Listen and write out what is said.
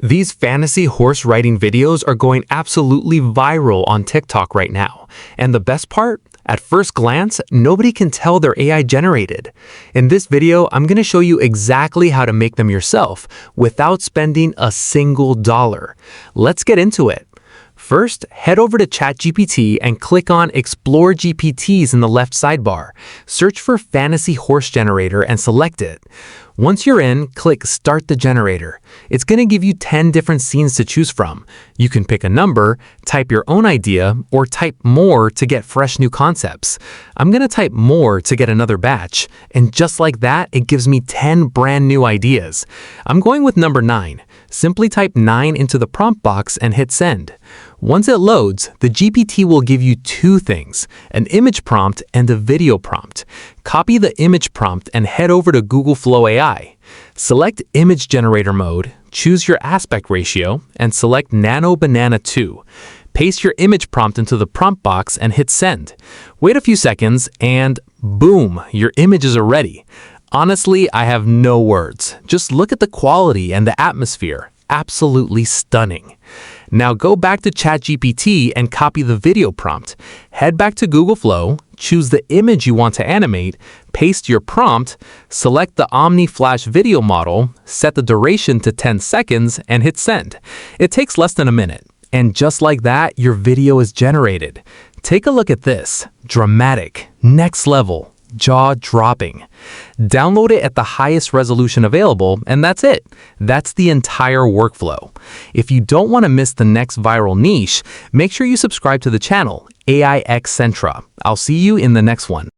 These fantasy horse riding videos are going absolutely viral on TikTok right now. And the best part? At first glance, nobody can tell they're AI generated. In this video, I'm going to show you exactly how to make them yourself without spending a single dollar. Let's get into it. First, head over to ChatGPT and click on Explore GPTs in the left sidebar. Search for Fantasy Horse Generator and select it. Once you're in, click Start the Generator. It's going to give you 10 different scenes to choose from. You can pick a number, type your own idea, or type more to get fresh new concepts. I'm going to type more to get another batch, and just like that, it gives me 10 brand new ideas. I'm going with number 9. Simply type 9 into the prompt box and hit send. Once it loads, the GPT will give you two things, an image prompt and a video prompt. Copy the image prompt and head over to Google Flow AI. Select Image Generator Mode, choose your aspect ratio, and select Nano Banana 2. Paste your image prompt into the prompt box and hit send. Wait a few seconds and boom, your images are ready. Honestly, I have no words. Just look at the quality and the atmosphere. Absolutely stunning. Now go back to ChatGPT and copy the video prompt. Head back to Google Flow, choose the image you want to animate, paste your prompt, select the Omni Flash video model, set the duration to 10 seconds, and hit send. It takes less than a minute. And just like that, your video is generated. Take a look at this. Dramatic, next level, jaw-dropping. Download it at the highest resolution available, and that's it. That's the entire workflow. If you don't want to miss the next viral niche, make sure you subscribe to the channel, AI X Centra. I'll see you in the next one.